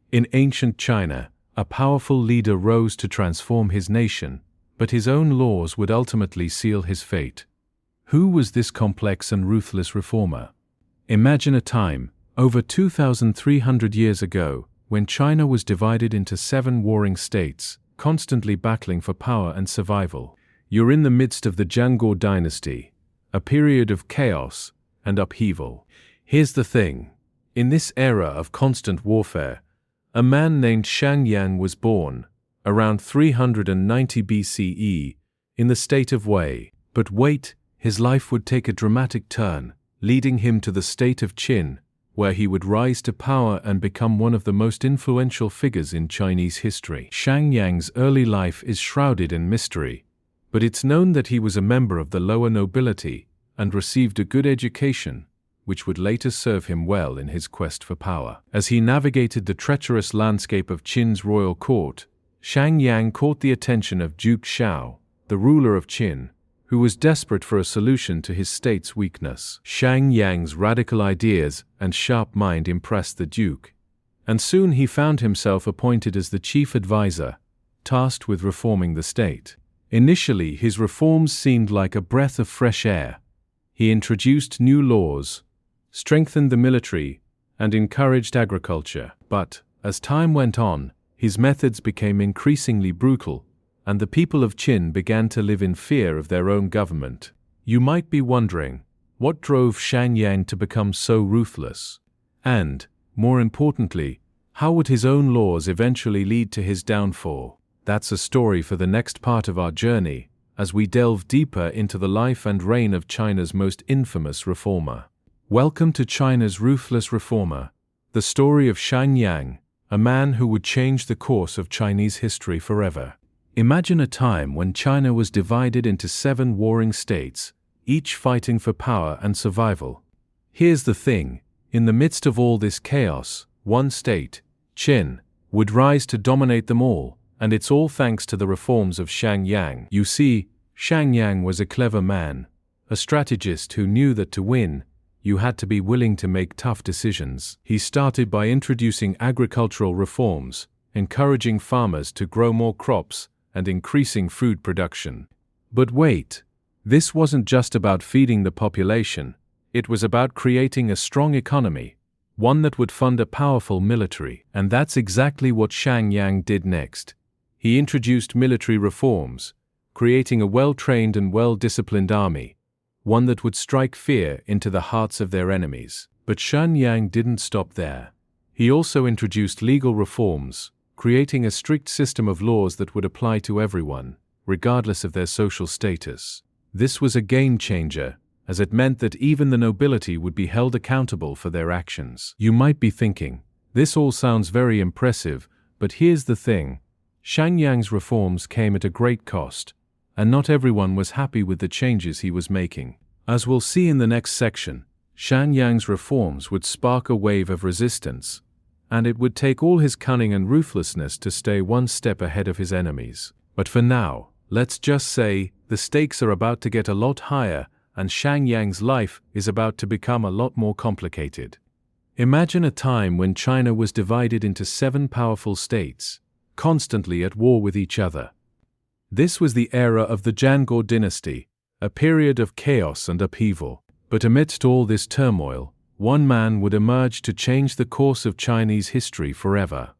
In ancient China, a powerful leader rose to transform his nation, but his own laws would ultimately seal his fate. Who was this complex and ruthless reformer? Imagine a time, over 2,300 years ago, when China was divided into 7 warring states, constantly battling for power and survival. You're in the midst of the Zhang dynasty, a period of chaos and upheaval. Here's the thing. In this era of constant warfare, a man named Shang Yang was born, around 390 BCE, in the state of Wei. But wait, his life would take a dramatic turn, leading him to the state of Qin, where he would rise to power and become one of the most influential figures in Chinese history. Shang Yang's early life is shrouded in mystery, but it's known that he was a member of the lower nobility and received a good education, which would later serve him well in his quest for power. As he navigated the treacherous landscape of Qin's royal court, Shang Yang caught the attention of Duke Xiao, the ruler of Qin, who was desperate for a solution to his state's weakness. Shang Yang's radical ideas and sharp mind impressed the Duke, and soon he found himself appointed as the chief advisor, tasked with reforming the state. Initially, his reforms seemed like a breath of fresh air. He introduced new laws, strengthened the military, and encouraged agriculture. But, as time went on, his methods became increasingly brutal, and the people of Qin began to live in fear of their own government. You might be wondering, what drove Shang Yang to become so ruthless? And, more importantly, how would his own laws eventually lead to his downfall? That's a story for the next part of our journey, as we delve deeper into the life and reign of China's most infamous reformer. Welcome to China's Ruthless Reformer, the story of Shang Yang, a man who would change the course of Chinese history forever. Imagine a time when China was divided into 7 warring states, each fighting for power and survival. Here's the thing, in the midst of all this chaos, one state, Qin, would rise to dominate them all, and it's all thanks to the reforms of Shang Yang. You see, Shang Yang was a clever man, a strategist who knew that to win, you had to be willing to make tough decisions. He started by introducing agricultural reforms, encouraging farmers to grow more crops, and increasing food production. But wait, this wasn't just about feeding the population, it was about creating a strong economy, one that would fund a powerful military. And that's exactly what Shang Yang did next. He introduced military reforms, creating a well-trained and well-disciplined army, one that would strike fear into the hearts of their enemies. But Shang Yang didn't stop there. He also introduced legal reforms, creating a strict system of laws that would apply to everyone, regardless of their social status. This was a game-changer, as it meant that even the nobility would be held accountable for their actions. You might be thinking, this all sounds very impressive, but here's the thing. Shang Yang's reforms came at a great cost, and not everyone was happy with the changes he was making. As we'll see in the next section, Shang Yang's reforms would spark a wave of resistance, and it would take all his cunning and ruthlessness to stay one step ahead of his enemies. But for now, let's just say, the stakes are about to get a lot higher, and Shang Yang's life is about to become a lot more complicated. Imagine a time when China was divided into 7 powerful states, constantly at war with each other. This was the era of the Zhang dynasty, a period of chaos and upheaval. But amidst all this turmoil, one man would emerge to change the course of Chinese history forever.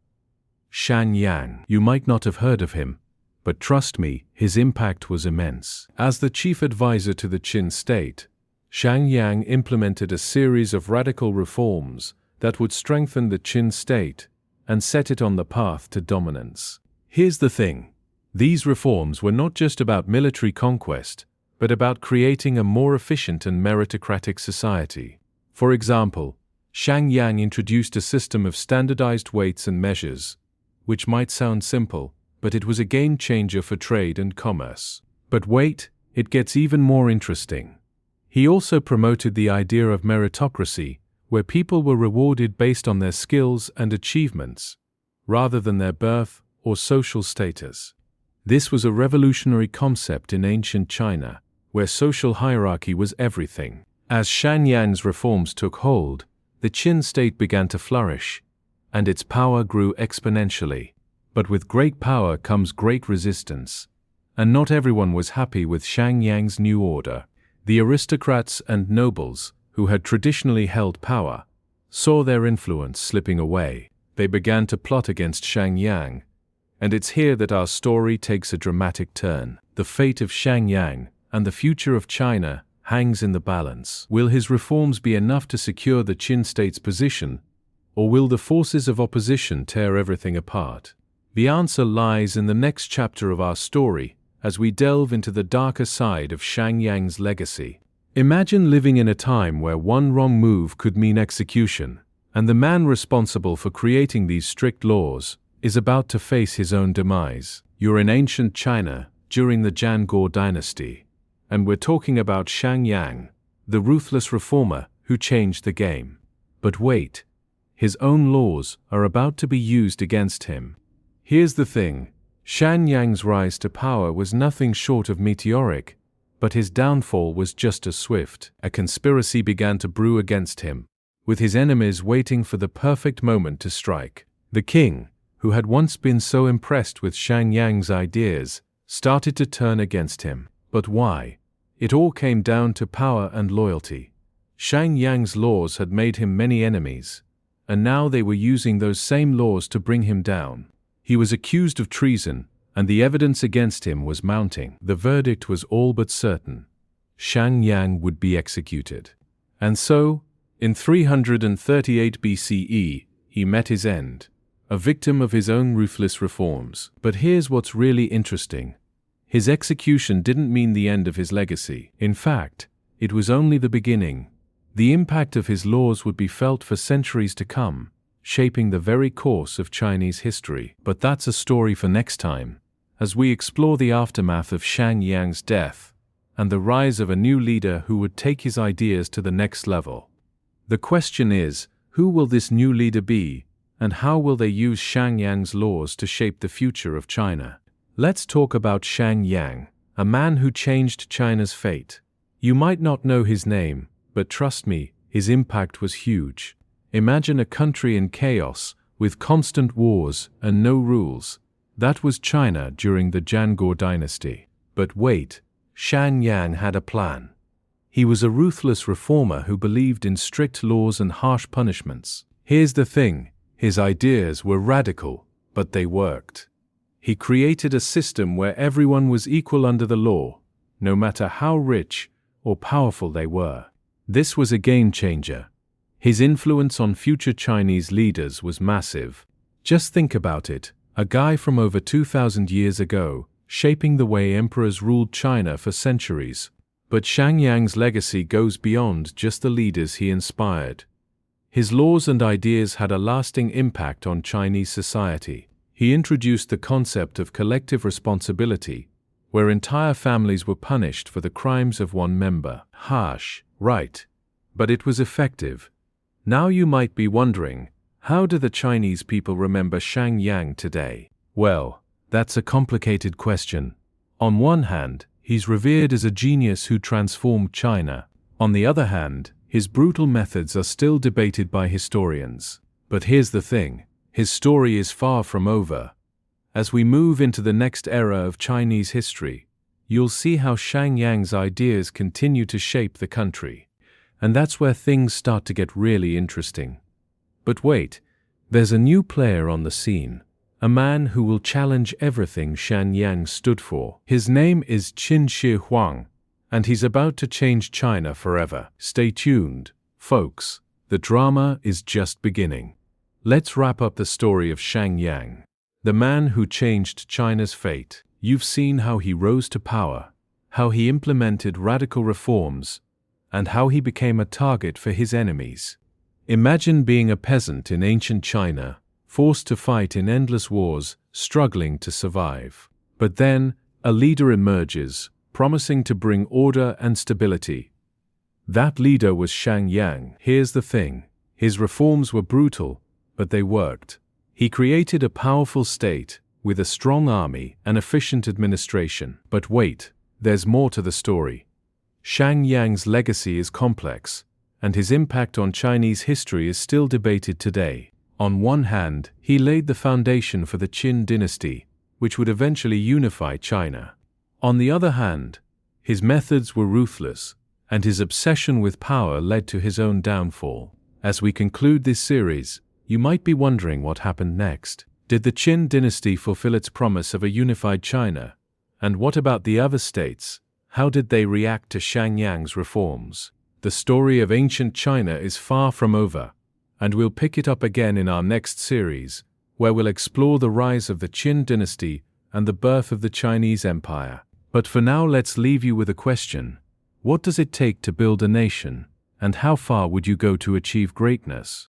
Shang Yang. You might not have heard of him, but trust me, his impact was immense. As the chief advisor to the Qin state, Shang Yang implemented a series of radical reforms that would strengthen the Qin state and set it on the path to dominance. Here's the thing. These reforms were not just about military conquest, but about creating a more efficient and meritocratic society. For example, Shang Yang introduced a system of standardized weights and measures, which might sound simple, but it was a game changer for trade and commerce. But wait, it gets even more interesting. He also promoted the idea of meritocracy, where people were rewarded based on their skills and achievements, rather than their birth or social status. This was a revolutionary concept in ancient China, where social hierarchy was everything. As Shang Yang's reforms took hold, the Qin state began to flourish, and its power grew exponentially. But with great power comes great resistance. And not everyone was happy with Shang Yang's new order. The aristocrats and nobles, who had traditionally held power, saw their influence slipping away. They began to plot against Shang Yang. And it's here that our story takes a dramatic turn. The fate of Shang Yang and the future of China hangs in the balance. Will his reforms be enough to secure the Qin state's position, or will the forces of opposition tear everything apart? The answer lies in the next chapter of our story, as we delve into the darker side of Shang Yang's legacy. Imagine living in a time where one wrong move could mean execution, and the man responsible for creating these strict laws is about to face his own demise. You're in ancient China during the Zhang dynasty, and we're talking about Shang Yang, the ruthless reformer who changed the game. But wait, his own laws are about to be used against him. Here's the thing. Shang Yang's rise to power was nothing short of meteoric, but his downfall was just as swift. A conspiracy began to brew against him, with his enemies waiting for the perfect moment to strike. The king, who had once been so impressed with Shang Yang's ideas, started to turn against him. But why? It all came down to power and loyalty. Shang Yang's laws had made him many enemies, and now they were using those same laws to bring him down. He was accused of treason, and the evidence against him was mounting. The verdict was all but certain. Shang Yang would be executed. And so, in 338 BCE, he met his end, a victim of his own ruthless reforms. But here's what's really interesting. His execution didn't mean the end of his legacy. In fact, it was only the beginning. The impact of his laws would be felt for centuries to come, shaping the very course of Chinese history. But that's a story for next time, as we explore the aftermath of Shang Yang's death and the rise of a new leader who would take his ideas to the next level. The question is, who will this new leader be, and how will they use Shang Yang's laws to shape the future of China? Let's talk about Shang Yang, a man who changed China's fate. You might not know his name, but trust me, his impact was huge. Imagine a country in chaos, with constant wars and no rules. That was China during the Zhang dynasty. But wait, Shang Yang had a plan. He was a ruthless reformer who believed in strict laws and harsh punishments. Here's the thing, his ideas were radical, but they worked. He created a system where everyone was equal under the law, no matter how rich or powerful they were. This was a game changer. His influence on future Chinese leaders was massive. Just think about it, a guy from over 2,000 years ago, shaping the way emperors ruled China for centuries. But Shang Yang's legacy goes beyond just the leaders he inspired. His laws and ideas had a lasting impact on Chinese society. He introduced the concept of collective responsibility, where entire families were punished for the crimes of one member. Harsh, right? But it was effective. Now you might be wondering, how do the Chinese people remember Shang Yang today? Well, that's a complicated question. On one hand, he's revered as a genius who transformed China. On the other hand, his brutal methods are still debated by historians. But here's the thing, his story is far from over. As we move into the next era of Chinese history, you'll see how Shang Yang's ideas continue to shape the country. And that's where things start to get really interesting. But wait, there's a new player on the scene, a man who will challenge everything Shang Yang stood for. His name is Qin Shi Huang, and he's about to change China forever. Stay tuned, folks, the drama is just beginning. Let's wrap up the story of Shang Yang, the man who changed China's fate. You've seen how he rose to power, how he implemented radical reforms, and how he became a target for his enemies. Imagine being a peasant in ancient China, forced to fight in endless wars, struggling to survive. But then, a leader emerges, promising to bring order and stability. That leader was Shang Yang. Here's the thing, his reforms were brutal, but they worked. He created a powerful state, with a strong army and efficient administration. But wait, there's more to the story. Shang Yang's legacy is complex, and his impact on Chinese history is still debated today. On one hand, he laid the foundation for the Qin dynasty, which would eventually unify China. On the other hand, his methods were ruthless, and his obsession with power led to his own downfall. As we conclude this series, you might be wondering what happened next. Did the Qin dynasty fulfill its promise of a unified China? And what about the other states? How did they react to Shang Yang's reforms? The story of ancient China is far from over, and we'll pick it up again in our next series, where we'll explore the rise of the Qin dynasty and the birth of the Chinese Empire. But for now, let's leave you with a question. What does it take to build a nation, and how far would you go to achieve greatness?